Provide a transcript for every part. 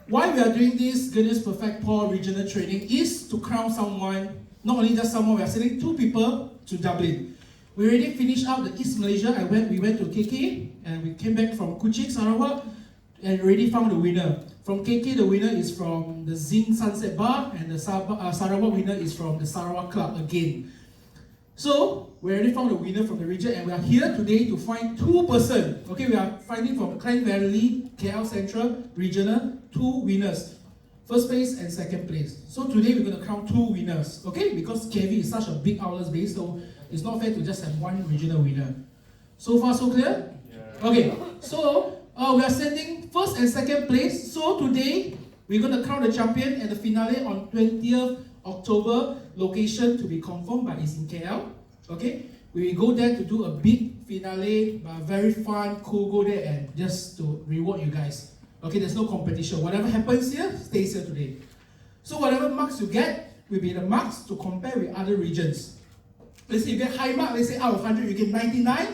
why we are doing this Guinness Perfect Pour regional training is to crown someone, not only just someone, we are sending 2 people to Dublin. We already finished out the East Malaysia. We went to KK and we came back from Kuching, Sarawak, and already found the winner. From KK, the winner is from the Zing Sunset Bar, and the Sarawak winner is from the Sarawak Club again. So, we already found the winner from the region, and we are here today to find 2 persons. Okay, we are finding from Klang Valley, KL Central, Regional, 2 winners. First place and second place. So today we're going to crown 2 winners. Okay, because KV is such a big outlet base, so it's not fair to just have 1 regional winner. So far, so clear? Yeah. Okay, so we are sending first and second place. So today, we're going to crown the champion and the finale on 20th October. Location to be confirmed, but it's in KL. Okay, we will go there to do a big finale, very fun, cool, go there and just to reward you guys. Okay, there's no competition. Whatever happens here, stays here today. So whatever marks you get will be the marks to compare with other regions. Let's say you get high mark, let's say out of 100 you get 99,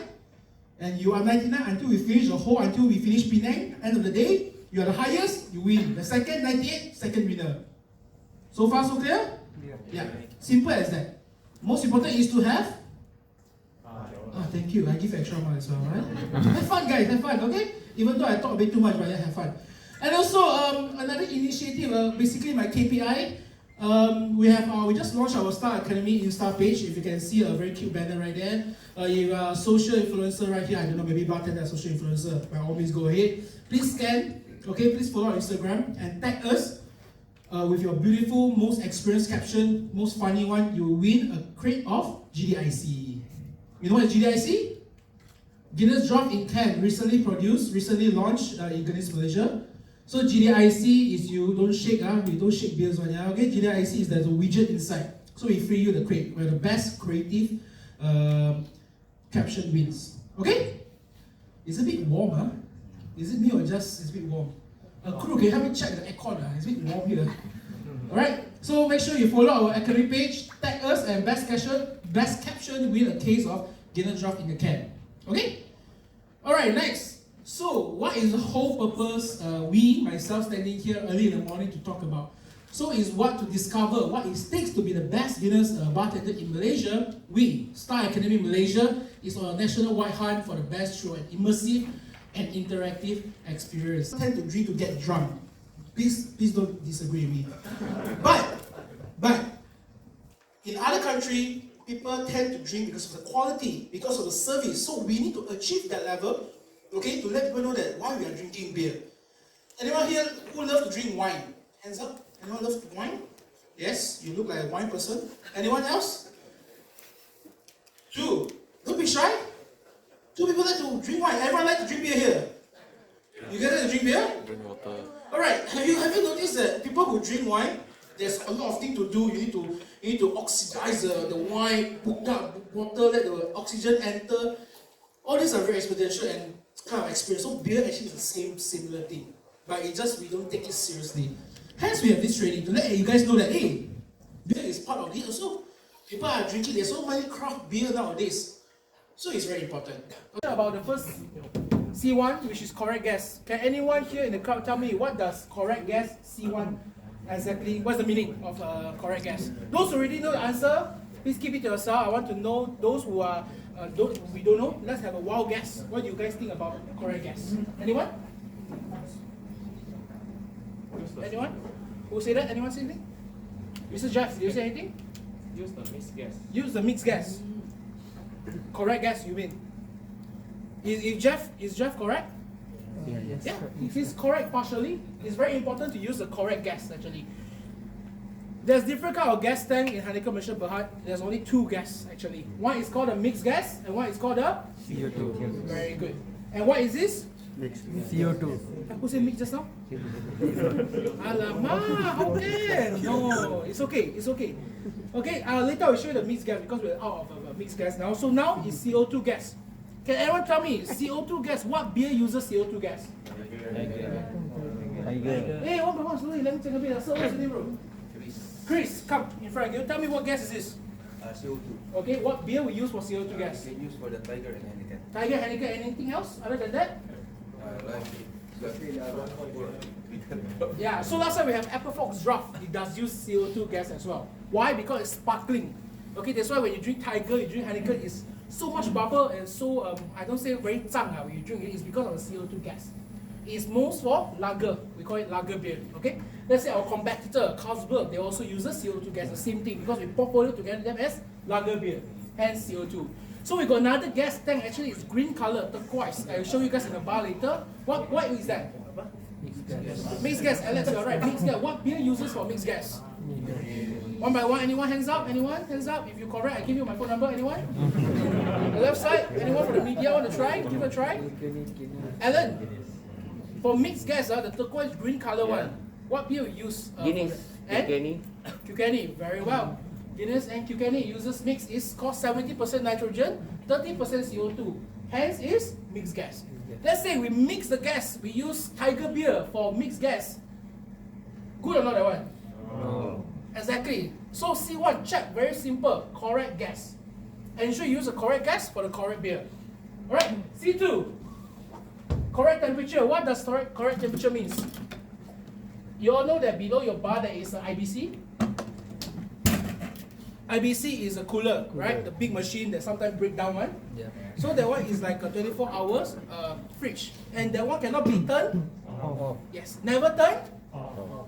and you are 99 until we finish the whole, until we finish Penang. End of the day, you are the highest, you win. The second, 98, second winner. So far, so clear? Yeah. Simple as that. Most important is to have? Thank you. I give extra mark as well, right? Have fun, guys. Have fun, okay? Even though I talk a bit too much, but yeah, have fun. And also, another initiative, basically my KPI, we just launched our Star Academy Insta page. If you can see a very cute banner right there. You are a social influencer right here. I don't know, maybe bartender, social influencer. By all means, go ahead. Please scan. Okay, please follow our Instagram and tag us with your beautiful, most experienced caption, most funny one. You will win a crate of GDIC. You know what is GDIC? Guinness Draft in Can, recently launched in Guinness Malaysia. So GDIC is you don't shake, we don't shake beers on ya. Okay, GDIC is there's a widget inside. So we free you the crate where the best creative caption wins. Okay? It's a bit warm, huh? Is it me or just it's a bit warm? Crew, can you help me check the aircon? It's a bit warm here. Alright, so make sure you follow our academy page, tag us, and best caption win a case of Guinness Draft in the Can. Okay? Alright, next. So, what is the whole purpose myself standing here early in the morning to talk about? So, is what to discover what it takes to be the best Guinness bartender in Malaysia. We, Star Academy Malaysia, is on a national-wide hunt for the best through an immersive and interactive experience. I tend to drink to get drunk. Please don't disagree with me. But, in other countries, people tend to drink because of the quality, because of the service. So we need to achieve that level, okay, to let people know that why we are drinking beer. Anyone here who loves to drink wine? Hands up. Anyone loves wine? Yes, you look like a wine person. Anyone else? 2. Don't be shy. 2 people like to drink wine. Everyone like to drink beer here. You guys like to drink beer? Drink water. Alright, have you noticed that people who drink wine, there's a lot of things to do. You need to oxidize the wine, put up water, let the oxygen enter. All these are very exponential and kind of experience. So beer actually is the similar thing. But we don't take it seriously. Hence we have this training to let you guys know that hey, beer is part of it also. People are drinking, there's so many craft beer nowadays. So it's very important. About the first C1, which is correct guess. Can anyone here in the crowd tell me what does correct guess C1 exactly? What's the meaning of correct guess? Those who already know the answer, please keep it to yourself. I want to know those who are we don't know. Let's have a wild guess. What do you guys think about correct guess? Anyone? Anyone? Who say that? Anyone say anything? Mr. Jeff, do you say anything? Use the mixed guess. Use the mixed guess. Correct guess, you mean? Is Jeff correct? Yes. Yeah, if he's correct partially, it's very important to use the correct guess actually. There's different kind of gas tank in Heineken Malaysia Berhad. There's only 2 gas actually. One is called a mixed gas and one is called a CO2. Very good. And what is this? Mixed. CO2. Who said mix just now? Alamak, how can? No, it's okay. Okay, later I'll show you the mixed gas because we're out of mixed gas now. So now it's CO2 gas. Can anyone tell me CO2 gas? What beer uses CO2 gas? Hey, one by one, slowly. Let me take a bit. So what's your name, bro? Chris, come in front. Can you tell me what gas is this? CO2. Okay, what beer we use for CO2 gas? They use for the Tiger and Heineken. Tiger, Heineken, anything else other than that? Yeah, so last time we have Apple Fox Draft. It does use CO2 gas as well. Why? Because it's sparkling. Okay, that's why when you drink Tiger, you drink Heineken, it's so much bubble and so, I don't say very zang when you drink it, it's because of the CO2 gas. It's most for lager. We call it lager beer. Okay? Let's say our competitor, Carlsberg, they also use the CO2 gas, the same thing, because we portfolio together them as lager beer, hence CO2. So we got another gas tank, actually it's green color, turquoise. I'll show you guys in the bar later. What is that? Mixed gas, Alex, you're right. Mixed gas. What beer uses for mixed gas? One by one, anyone hands up? Anyone? Hands up. If you're correct, I give you my phone number. Anyone? The left side. Anyone for the media want to try? Give it a try. Alan, for mixed gas, the turquoise green color one, what beer you use? Guinness, Kilkenny, very well. Guinness and Kilkenny uses mix is cost 70% nitrogen, 30% CO2. Hence is mixed gas. Let's say we mix the gas, we use Tiger beer for mixed gas. Good or not that one? No. Exactly. So C1, check, very simple, correct gas. Ensure you use the correct gas for the correct beer. Alright, C2, correct temperature. What does correct temperature means? You all know that below your bar there is an IBC. IBC is a cooler, right? The big machine that sometimes break down one. Yeah. So that one is like a 24 hours fridge. And that one cannot be turned. Off. Yes, never turn.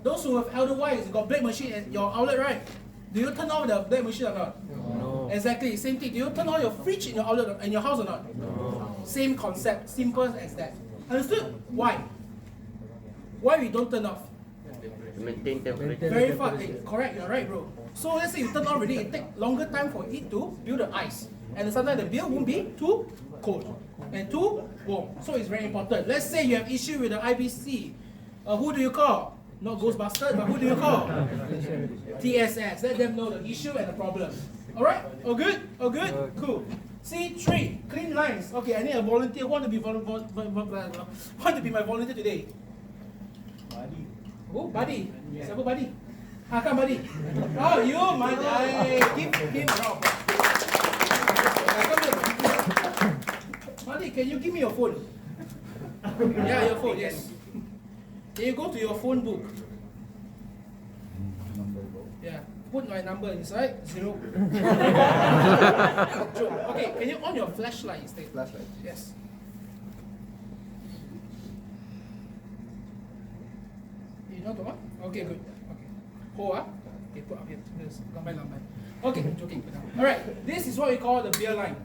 Those who have elder wives, got blade machine at your outlet, right? Do you turn off the blade machine or not? No. Exactly, same thing. Do you turn on your fridge in your outlet in your house or not? No. Same concept, simple as that. Understood? Why? Why we don't turn off? Maintain temperature. Very fast. Correct, you're right, bro. So let's say you turn on already, it takes longer time for it to build the ice. And sometimes the beer won't be too cold and too warm. So it's very important. Let's say you have issue with the IBC. Who do you call? Not Ghostbusters, but who do you call? TSS. Let them know the issue and the problem. Alright? All good? All good? Cool. C3, clean lines. Okay, I need a volunteer. Who want to be want to be my volunteer today? Buddy. Oh, buddy. Siapa buddy? Come buddy. Oh, you, my give him a round. Come here. Buddy, can you give me your phone? Yeah, your phone, yes. Can you go to your phone book? Yeah. Put my number inside. 0. Okay, can you on your flashlight instead? Flashlight. Yes. You know the one? Okay, good. Okay. Hold up. Okay, put up here. There's lambai. Okay, joking. Alright, this is what we call the beer line.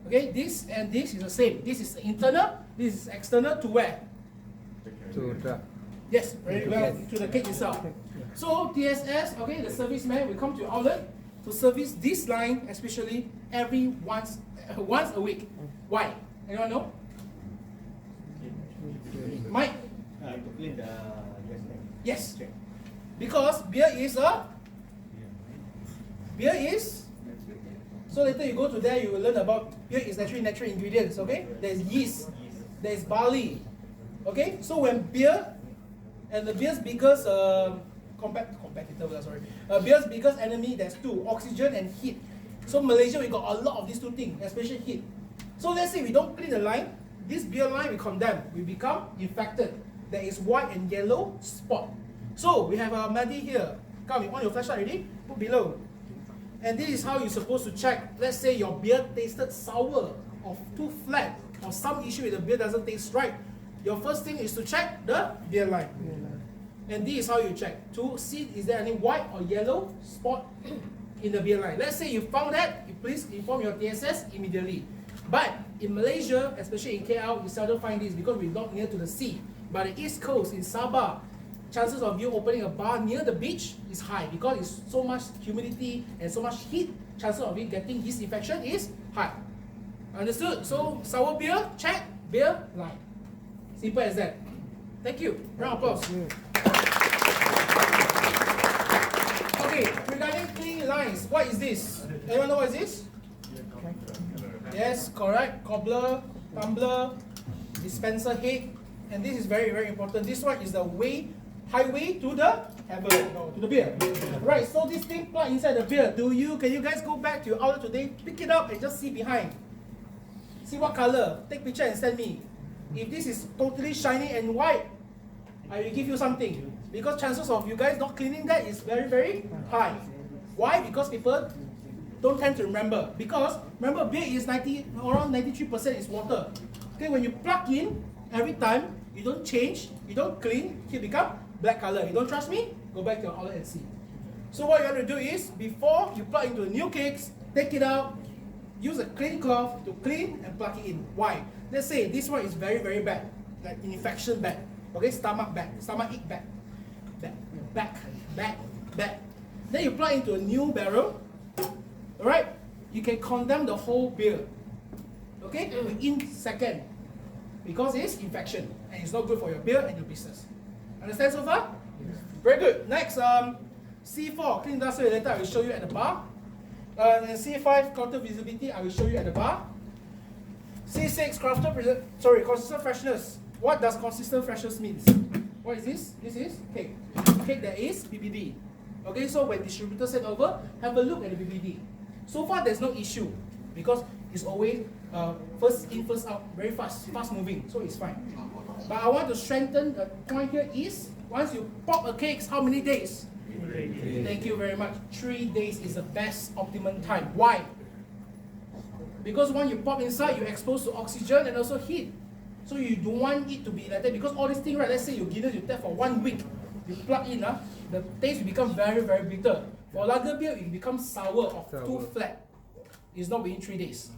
Okay, this and this is the same. This is internal, this is external to where? To truck. Yes, very well, to the cake itself. So TSS, okay, the serviceman will come to your outlet to service this line, especially every once a week. Why? Anyone know? Mike? To clean the gas tank. Yes. Because beer is so later you go to there, you will learn about beer is actually natural ingredients, okay? There's yeast, there's barley, okay? So when beer, and the beer's biggest beer's biggest enemy, there's two, oxygen and heat. So Malaysia, we got a lot of these two things, especially heat. So let's say we don't clean the line, this beer line we condemn, we become infected. There is white and yellow spot. So we have a Maddie here. Come, you on your flashlight already? Put below. And this is how you're supposed to check. Let's say your beer tasted sour or too flat, or some issue with the beer doesn't taste right. Your first thing is to check the beer line. And this is how you check to see is there any white or yellow spot in the beer line. Let's say you found that, you please inform your TSS immediately. But in Malaysia, especially in KL, you seldom find this because we're not near to the sea. But the East Coast, in Sabah, chances of you opening a bar near the beach is high because it's so much humidity and so much heat. Chances of you getting yeast infection is high. Understood? So sour beer, check, beer line. Simple as that. Thank you. Round of applause. Okay, regarding clean lines, what is this? Anyone know what is this? Yes, correct. Cobbler, tumbler, dispenser head, and this is very, very important. This one is the highway to the heaven, no, to the beer. Right, so this thing plug inside the beer. Can you guys go back to your outlet today, pick it up and just see behind? See what color, take picture and send me. If this is totally shiny and white, I will give you something. Because chances of you guys not cleaning that is very, very high. Why? Because people don't tend to remember. Because remember, beer is around 93% is water. Okay, when you plug in, every time, you don't change, you don't clean, it become black color. You don't trust me? Go back to your outlet and see. So what you want to do is, before you plug into new cakes, take it out, use a clean cloth to clean and plug it in. Why? Let's say this one is very, very bad, like infection bad. Okay, stomach bad, stomach ache bad, bad. Then you plug into a new barrel. Alright, you can condemn the whole beer. Okay, within second. Because it's infection and it's not good for your beer and your business. Understand so far? Yes. Very good. Next, C4, clean industrial later, I will show you at the bar. And C5, counter visibility, I will show you at the bar. C6, consistent freshness. What does consistent freshness mean? What is this? This is cake. Cake that is BBD. Okay, so when distributor send over, have a look at the BBD. So far, there's no issue because it's always first in, first out, very fast moving, so it's fine. But I want to strengthen the point here is, once you pop a cake, how many days? 3 days. Thank you very much. 3 days is the best optimum time. Why? Because when you pop inside, you're exposed to oxygen and also heat. So you don't want it to be like that because all these things, right, let's say you Guinness, you tap for 1 week, you plug in, the taste will become very, very bitter. For lager beer, it becomes sour or too flat. It's not within 3 days.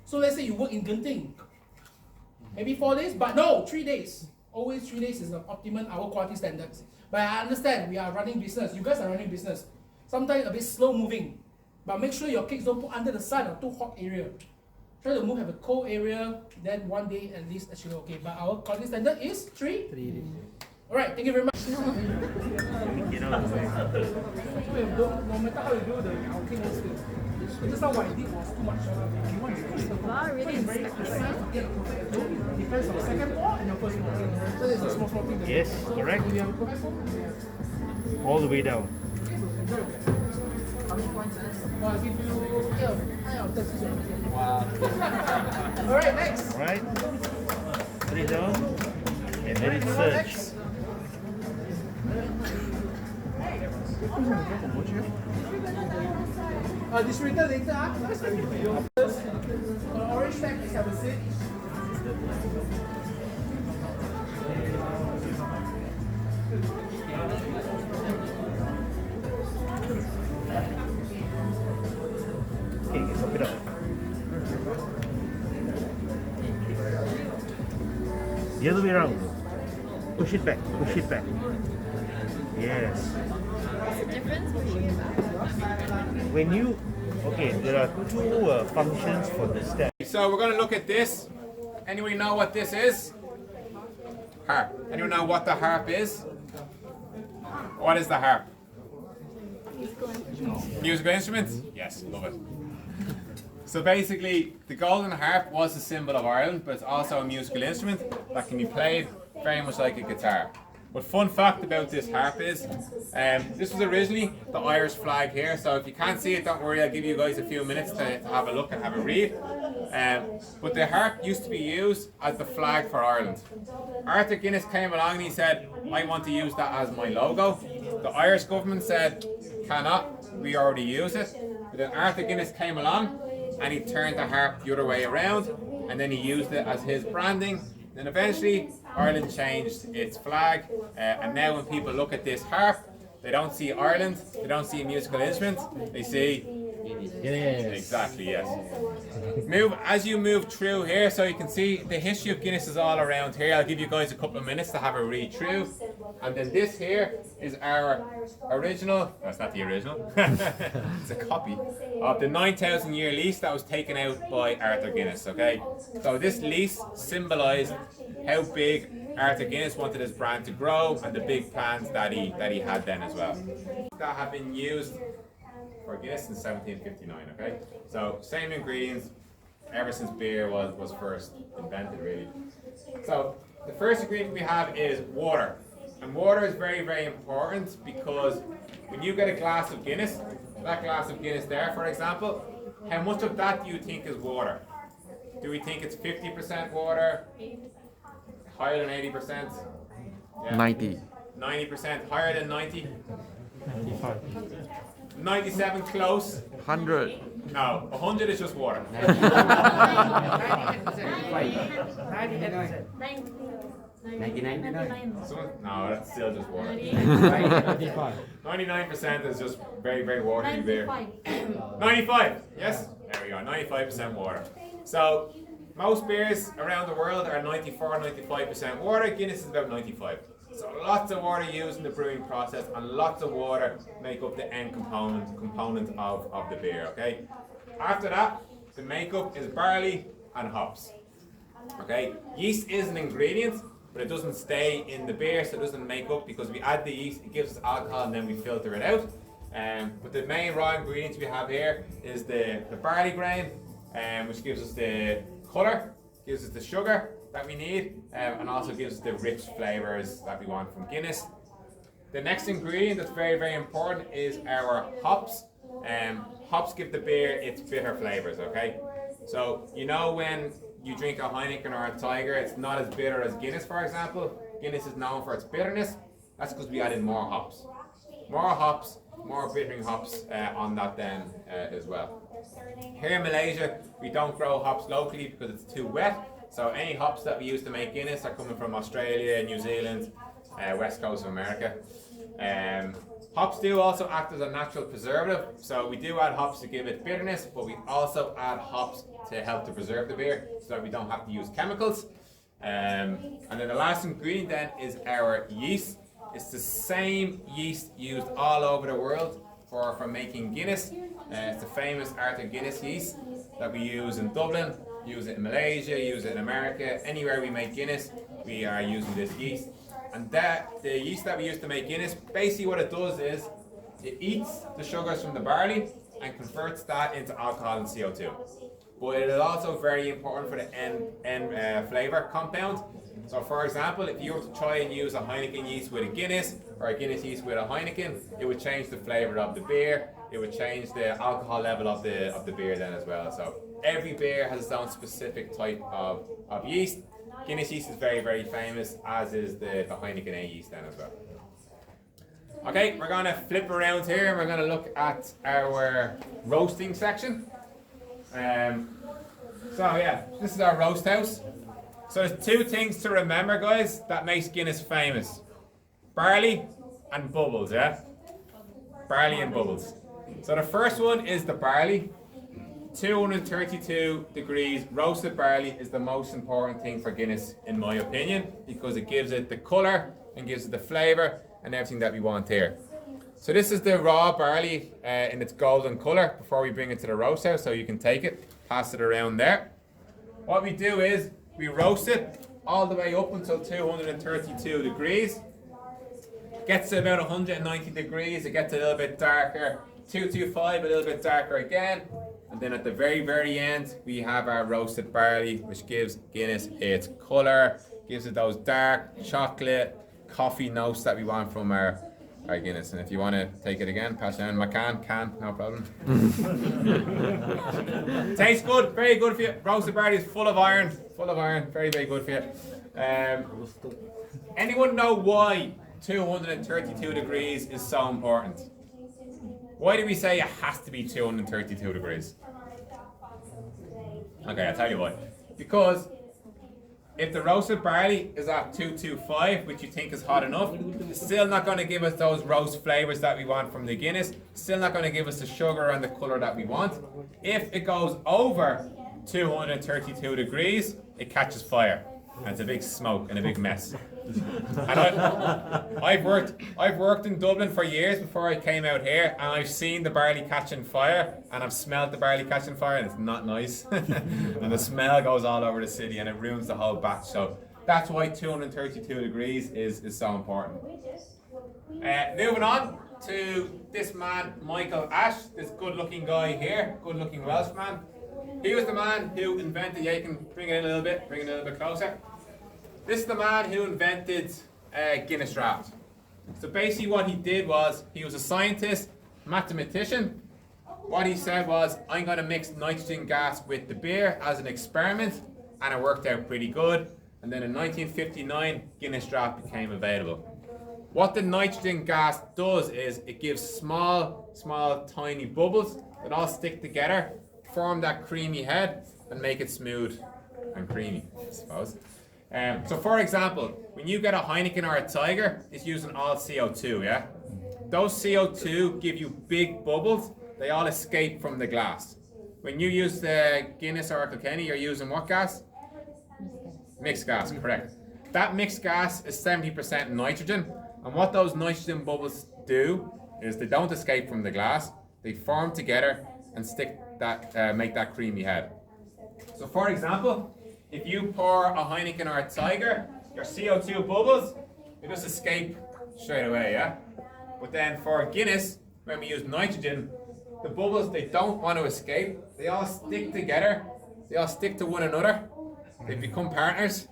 So let's say you work in Genting, maybe 4 days, but no, 3 days. Always 3 days is the optimum our quality standards. But I understand we are running business. You guys are running business. Sometimes a bit slow moving, but make sure your cakes don't put under the sun or too hot area. Try to have a cold area, then 1 day at least actually okay. But our quality standard is 3 days. Alright, thank you very much. No matter how you do the cake will still. Just now what I did was too much. Wow, really inspecting. Depends on the second pour and your first pour. So there's a small thing. Yes, correct. All the way down. I'll give you 9 out of 10. Wow. Alright, next. Alright. Put it down. And let it search. Distributor later, orange tag is have a seat. Okay, top it up. The other way around. Push it back, push it back. Yes. What's the difference between When you, okay, there are two functions for the step. So we're going to look at this. Anyone know what this is? Harp. Anyone know what the harp is? What is the harp? musical instruments? Musical instruments? Yes, love it. So basically, the golden harp was a symbol of Ireland, but it's also a musical instrument that can be played very much like a guitar. But fun fact about this harp is, this was originally the Irish flag here, so if you can't see it, don't worry, I'll give you guys a few minutes to have a look and have a read. But the harp used to be used as the flag for Ireland. Arthur Guinness came along and he said, I want to use that as my logo. The Irish government said, cannot, we already use it. But then Arthur Guinness came along and he turned the harp the other way around, and then he used it as his branding. Then eventually Ireland changed its flag, and now when people look at this harp, they don't see Ireland, they don't see a musical instrument, they see Guinness. Exactly, yes. As you move through here, so you can see the history of Guinness is all around here. I'll give you guys a couple of minutes to have a read through. And then this here is our original, that's not the original, it's a copy of the 9,000 year lease that was taken out by Arthur Guinness, okay? So this lease symbolised how big Arthur Guinness wanted his brand to grow and the big plans that he had then as well. That have been used for Guinness since 1759, okay? So same ingredients ever since beer was first invented, really. So the first ingredient we have is water. And water is very, very important because when you get a glass of Guinness, that glass of Guinness there, for example, how much of that do you think is water? Do we think it's 50% water, Higher than 80%? Yeah. 90. 90%. Higher than 90? 95. 97 close. 100. No, 100 is just water. 99. No, that's still just water. 95. 99% is just very, very watery beer. 95, yes? There we go, 95% water. So, most beers around the world are 94, 95% water. Guinness is about 95. So lots of water used in the brewing process and lots of water make up the end component of the beer, okay? After that, the makeup is barley and hops. Okay, yeast is an ingredient, but it doesn't stay in the beer, so it doesn't make up because we add the yeast, it gives us alcohol and then we filter it out. But the main raw ingredients we have here is the barley grain, which gives us the colour, gives us the sugar that we need, and also gives us the rich flavours that we want from Guinness. The next ingredient that's very, very important is our hops. Hops give the beer its bitter flavours, okay? So, you know when you drink a Heineken or a Tiger, it's not as bitter as Guinness, for example. Guinness is known for its bitterness. That's because we added more hops. More hops, more bittering hops on that then as well. Here in Malaysia, we don't grow hops locally because it's too wet. So any hops that we use to make Guinness are coming from Australia, New Zealand, west coast of America. Hops do also act as a natural preservative. So we do add hops to give it bitterness, but we also add hops to help to preserve the beer so that we don't have to use chemicals. And then the last ingredient then is our yeast. It's the same yeast used all over the world for making Guinness. It's the famous Arthur Guinness yeast that we use in Dublin, use it in Malaysia, use it in America. Anywhere we make Guinness, we are using this yeast. And the yeast that we use to make Guinness, basically what it does is it eats the sugars from the barley and converts that into alcohol and CO2. But it is also very important for the end flavour compound. So for example, if you were to try and use a Heineken yeast with a Guinness or a Guinness yeast with a Heineken, it would change the flavour of the beer. It would change the alcohol level of the beer then as well. So every beer has its own specific type of yeast. Guinness yeast is very, very famous, as is the Heineken A yeast then as well. Okay, we're going to flip around here and we're going to look at our roasting section. So yeah, this is our roast house. So there's two things to remember, guys, that makes Guinness famous. Barley and bubbles, yeah? Barley and bubbles. So the first one is the barley. 232 degrees roasted barley is the most important thing for Guinness, in my opinion, because it gives it the colour and gives it the flavour and everything that we want here. So this is the raw barley in its golden colour before we bring it to the roast house, so you can take it, pass it around there. What we do is we roast it all the way up until 232 degrees. Gets to about 190 degrees, it gets a little bit darker. 225, a little bit darker again. And then at the very, very end, we have our roasted barley, which gives Guinness its colour, gives it those dark chocolate, coffee notes that we want from our Guinness. And if you want to take it again, pass it down my can, no problem. Tastes good, very good for you. Roasted barley is full of iron, very, very good for you. Anyone know why 232 degrees is so important? Why do we say it has to be 232 degrees? Okay, I'll tell you why. Because if the roasted barley is at 225, which you think is hot enough, it's still not going to give us those roast flavours that we want from the Guinness. Still not going to give us the sugar and the colour that we want. If it goes over 232 degrees, it catches fire. And it's a big smoke and a big mess. And I've worked in Dublin for years before I came out here, and I've seen the barley catching fire, and I've smelled the barley catching fire, and it's not nice. And the smell goes all over the city, and it ruins the whole batch. So that's why 232 degrees is so important. Moving on to this man, Michael Ash, this good-looking guy here, good-looking Welshman. He was the man who invented, yeah, you can bring it in a little bit closer. This is the man who invented Guinness Draught. So basically what he did was, he was a scientist, mathematician. What he said was, I'm going to mix nitrogen gas with the beer as an experiment, and it worked out pretty good. and then in 1959, Guinness Draft became available. What the nitrogen gas does is it gives small, tiny bubbles that all stick together, form that creamy head, and make it smooth and creamy, I suppose. So for example, when you get a Heineken or a Tiger, it's using all CO2, yeah? Those CO2 give you big bubbles, they all escape from the glass. When you use the Guinness or Kilkenny, you're using what gas? Mixed gas, correct. That mixed gas is 70% nitrogen, and what those nitrogen bubbles do is they don't escape from the glass, they form together and make that creamy head. So for example, if you pour a Heineken or a Tiger, your CO2 bubbles, they just escape straight away, yeah? But then for Guinness, when we use nitrogen, the bubbles, they don't want to escape, they all stick together, they all stick to one another, they become partners,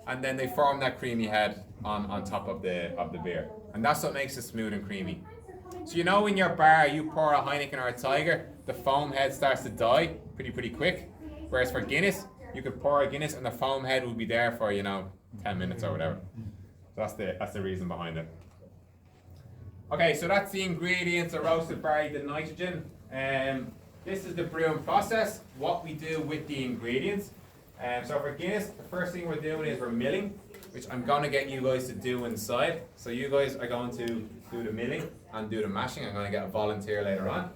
and then they form that creamy head on top of the beer. And that's what makes it smooth and creamy. So you know in your bar, you pour a Heineken or a Tiger, the foam head starts to die pretty quick. Whereas for Guinness, you could pour a Guinness and the foam head will be there for, 10 minutes or whatever. So that's the reason behind it. Okay, so that's the ingredients, the roasted barley, the nitrogen. This is the brewing process, what we do with the ingredients. So for Guinness, the first thing we're doing is we're milling, which I'm going to get you guys to do inside. So you guys are going to do the milling and do the mashing. I'm going to get a volunteer later on.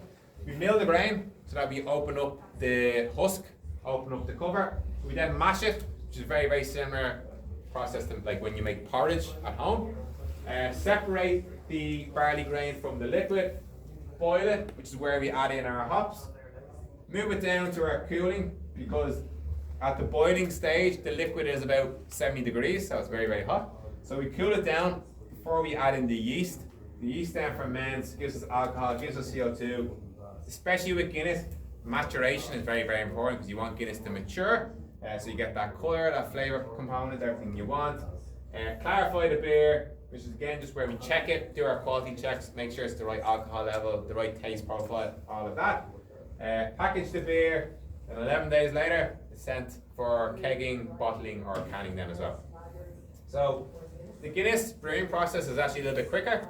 We mill the grain so that we open up the husk, open up the cover. We then mash it, which is a very similar process to like when you make porridge at home. Separate the barley grain from the liquid, boil it, which is where we add in our hops. Move it down to our cooling, because at the boiling stage, the liquid is about 70 degrees, so it's very hot. So we cool it down before we add in the yeast. The yeast then ferments, gives us alcohol, gives us CO2. Especially with Guinness, maturation is very important because you want Guinness to mature. So you get that colour, that flavour component, everything you want. Clarify the beer, which is again just where we check it, do our quality checks, make sure it's the right alcohol level, the right taste profile, all of that. Package the beer, and 11 days later, it's sent for kegging, bottling, or canning then as well. So the Guinness brewing process is actually a little bit quicker.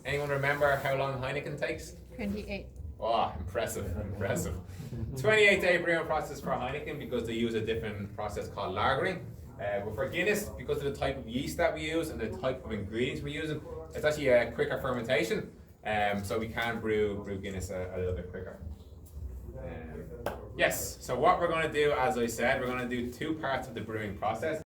Anyone remember how long Heineken takes? 28. Oh, impressive. 28-day brewing process for Heineken because they use a different process called lagering. But for Guinness, because of the type of yeast that we use and the type of ingredients we're using, it's actually a quicker fermentation. So we can brew Guinness a little bit quicker. Yes, so what we're going to do, as I said, we're going to do two parts of the brewing process.